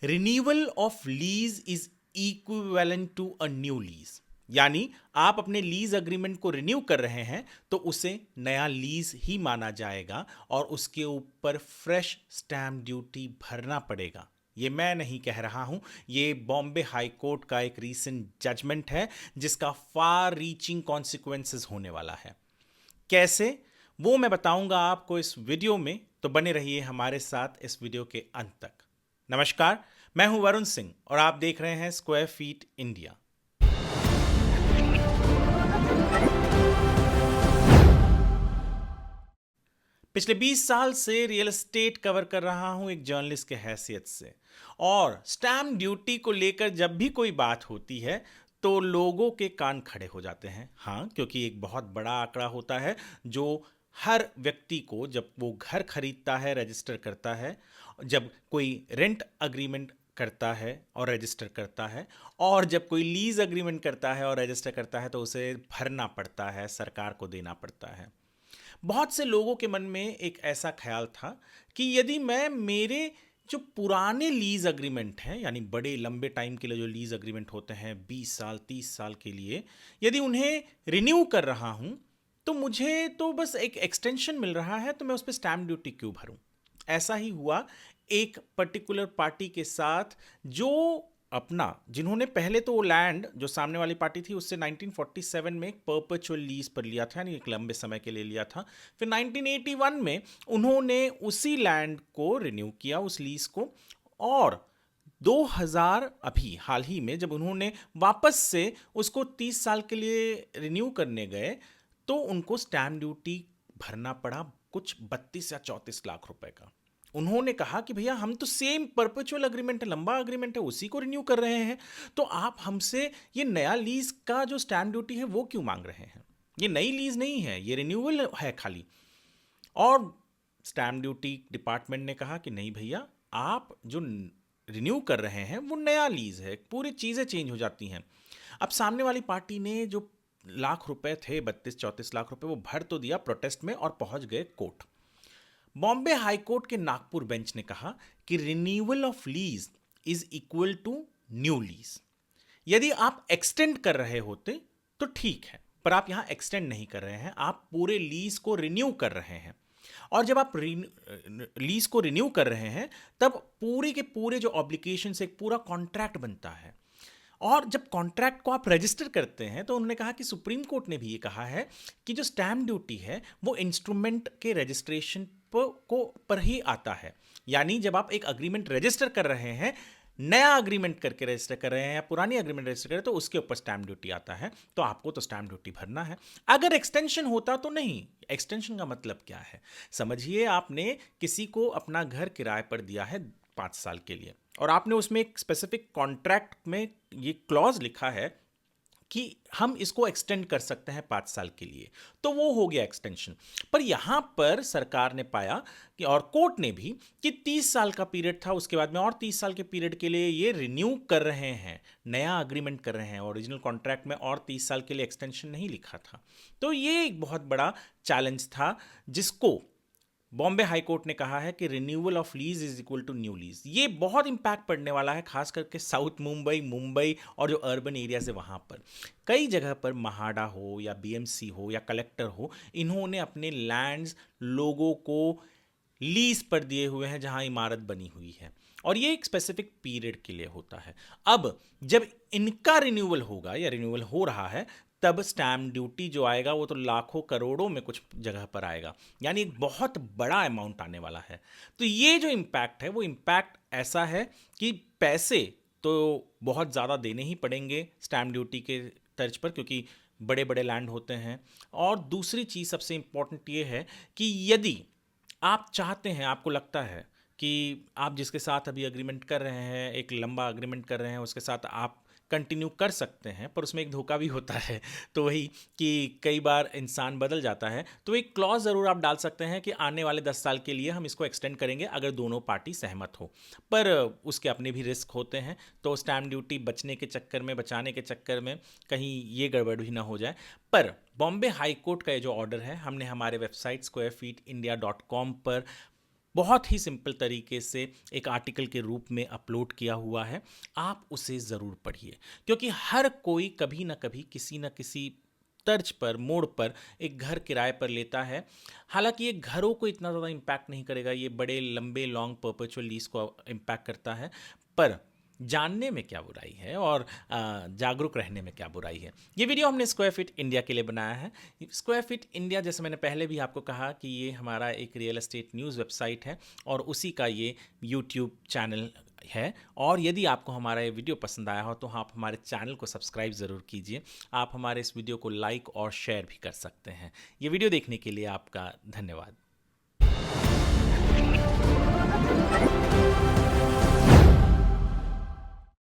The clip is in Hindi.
Renewal of lease is equivalent to a new lease. यानी आप अपने लीज अग्रीमेंट को रिन्यू कर रहे हैं तो उसे नया लीज ही माना जाएगा और उसके ऊपर फ्रेश स्टैम्प ड्यूटी भरना पड़ेगा। ये मैं नहीं कह रहा हूं, ये बॉम्बे हाई कोर्ट का एक रीसेंट जजमेंट है जिसका फार रीचिंग कॉन्सिक्वेंसेस होने वाला है। कैसे, वो मैं बताऊंगा आपको इस वीडियो में, तो बने रहिए हमारे साथ इस वीडियो के अंत तक। नमस्कार, मैं हूं वरुण सिंह और आप देख रहे हैं स्क्वायर फीट इंडिया। पिछले 20 साल से रियल एस्टेट कवर कर रहा हूं एक जर्नलिस्ट के हैसियत से, और स्टैम्प ड्यूटी को लेकर जब भी कोई बात होती है तो लोगों के कान खड़े हो जाते हैं। हाँ, क्योंकि एक बहुत बड़ा आंकड़ा होता है जो हर व्यक्ति को, जब वो घर खरीदता है, रजिस्टर करता है, जब कोई रेंट अग्रीमेंट करता है और रजिस्टर करता है, और जब कोई लीज अग्रीमेंट करता है और रजिस्टर करता है, तो उसे भरना पड़ता है, सरकार को देना पड़ता है। बहुत से लोगों के मन में एक ऐसा ख्याल था कि यदि मैं मेरे जो पुराने लीज अग्रीमेंट हैं, यानी बड़े लंबे टाइम के लिए जो लीज अग्रीमेंट होते हैं 20 साल 30 साल के लिए, यदि उन्हें रिन्यू कर रहा हूं तो मुझे तो बस एक एक्सटेंशन मिल रहा है, तो मैं उस पर स्टैम्प ड्यूटी क्यों भरूं। ऐसा ही हुआ एक पर्टिकुलर पार्टी के साथ, जो अपना, जिन्होंने पहले तो वो लैंड जो सामने वाली पार्टी थी उससे 1947 में एक परपेचुअल लीज पर लिया था, यानी एक लंबे समय के लिए लिया था। फिर 1981 में उन्होंने उसी लैंड को रिन्यू किया, उस लीज को, और 2000 अभी हाल ही में जब उन्होंने वापस से उसको 30 साल के लिए रिन्यू करने गए तो उनको स्टैम्प ड्यूटी भरना पड़ा कुछ 32 या 34 लाख रुपए का। उन्होंने कहा कि भैया हम तो सेम परपेचुअल अग्रीमेंट है, लंबा अग्रीमेंट है, उसी को रिन्यू कर रहे हैं, तो आप हमसे ये नया लीज का जो स्टैम्प ड्यूटी है वो क्यों मांग रहे हैं। ये नई लीज नहीं है, ये रिन्यूअल है खाली। और स्टैम्प ड्यूटी डिपार्टमेंट ने कहा कि नहीं भैया, आप जो रिन्यू कर रहे हैं वो नया लीज है, पूरी चीज़ें चेंज हो जाती हैं। अब सामने वाली पार्टी ने जो लाख रुपए थे, 32-34 लाख रुपए, वो भर तो दिया प्रोटेस्ट में और पहुंच गए कोर्ट। बॉम्बे हाई कोर्ट के नागपुर बेंच ने कहा कि renewal of lease is equal to new lease. यदि आप एक्सटेंड कर रहे होते तो ठीक है, पर आप यहां एक्सटेंड नहीं कर रहे हैं, आप पूरे लीज को रिन्यू कर रहे हैं। और जब आप लीज को रिन्यू कर रहे हैं तब पूरे के पूरे जो ऑब्लिगेशन से एक पूरा कॉन्ट्रैक्ट बनता है। और जब कॉन्ट्रैक्ट को आप रजिस्टर करते हैं तो उन्होंने कहा कि सुप्रीम कोर्ट ने भी ये कहा है कि जो स्टैम्प ड्यूटी है वो इंस्ट्रूमेंट के रजिस्ट्रेशन पर ही आता है। यानी जब आप एक अग्रीमेंट रजिस्टर कर रहे हैं, नया अग्रीमेंट करके रजिस्टर कर रहे हैं या पुरानी अग्रीमेंट रजिस्टर कर रहे हैं, तो उसके ऊपर स्टैम्प ड्यूटी आता है, तो आपको तो स्टैम्प ड्यूटी भरना है। अगर एक्सटेंशन होता तो नहीं। एक्सटेंशन का मतलब क्या है, समझिए आपने किसी को अपना घर किराए पर दिया है 5 साल के लिए, और आपने उसमें एक स्पेसिफिक कॉन्ट्रैक्ट में ये क्लॉज लिखा है कि हम इसको एक्सटेंड कर सकते हैं 5 साल के लिए, तो वो हो गया एक्सटेंशन। पर यहां पर सरकार ने पाया कि, और कोर्ट ने भी, कि 30 साल का पीरियड था, उसके बाद में और 30 साल के पीरियड के लिए ये रिन्यू कर रहे हैं, नया अग्रीमेंट कर रहे हैं, ओरिजिनल कॉन्ट्रैक्ट में और 30 साल के लिए एक्सटेंशन नहीं लिखा था। तो ये एक बहुत बड़ा चैलेंज था जिसको बॉम्बे हाई कोर्ट ने कहा है कि renewal of lease is equal to new lease. ये बहुत इंपैक्ट पड़ने वाला है, खास करके साउथ मुंबई और जो अर्बन एरियाज है वहाँ पर। कई जगह पर महाडा हो या बीएमसी हो या कलेक्टर हो, इन्होंने अपने लैंड्स लोगों को लीज पर दिए हुए हैं जहाँ इमारत बनी हुई है, और ये एक स्पेसिफिक पीरियड के लिए होता है। अब जब इनका रिन्यूअल होगा या रिन्यूअल हो रहा है, तब स्टैम्प ड्यूटी जो आएगा वो तो लाखों करोड़ों में कुछ जगह पर आएगा, यानी एक बहुत बड़ा अमाउंट आने वाला है। तो ये जो इम्पैक्ट है वो इम्पैक्ट ऐसा है कि पैसे तो बहुत ज़्यादा देने ही पड़ेंगे स्टैम्प ड्यूटी के तर्ज पर, क्योंकि बड़े बड़े लैंड होते हैं। और दूसरी चीज़ सबसे इम्पोर्टेंट ये है कि यदि आप चाहते हैं, आपको लगता है कि आप जिसके साथ अभी अग्रीमेंट कर रहे हैं, एक लंबा अग्रीमेंट कर रहे हैं, उसके साथ आप कंटिन्यू कर सकते हैं, पर उसमें एक धोखा भी होता है। तो वही कि कई बार इंसान बदल जाता है, तो एक क्लॉज ज़रूर आप डाल सकते हैं कि आने वाले 10 साल के लिए हम इसको एक्सटेंड करेंगे अगर दोनों पार्टी सहमत हो। पर उसके अपने भी रिस्क होते हैं, तो स्टैम्प ड्यूटी बचाने के चक्कर में कहीं ये गड़बड़ भी ना हो जाए। पर बॉम्बे हाई कोर्ट का ये जो ऑर्डर है, हमने हमारे वेबसाइट squarefeetindia.com पर बहुत ही सिंपल तरीके से एक आर्टिकल के रूप में अपलोड किया हुआ है। आप उसे ज़रूर पढ़िए, क्योंकि हर कोई कभी ना कभी किसी न किसी तर्ज पर, मोड़ पर एक घर किराए पर लेता है। हालांकि ये घरों को इतना ज़्यादा इम्पैक्ट नहीं करेगा, ये बड़े लंबे लॉन्ग परपेचुअल लीज को इम्पैक्ट करता है। पर जानने में क्या बुराई है और जागरूक रहने में क्या बुराई है। ये वीडियो हमने स्क्वायर फीट इंडिया के लिए बनाया है। स्क्वायर फीट इंडिया, जैसे मैंने पहले भी आपको कहा कि ये हमारा एक रियल एस्टेट न्यूज़ वेबसाइट है और उसी का ये यूट्यूब चैनल है। और यदि आपको हमारा ये वीडियो पसंद आया हो तो आप हमारे चैनल को सब्सक्राइब ज़रूर कीजिए। आप हमारे इस वीडियो को लाइक और शेयर भी कर सकते हैं। ये वीडियो देखने के लिए आपका धन्यवाद।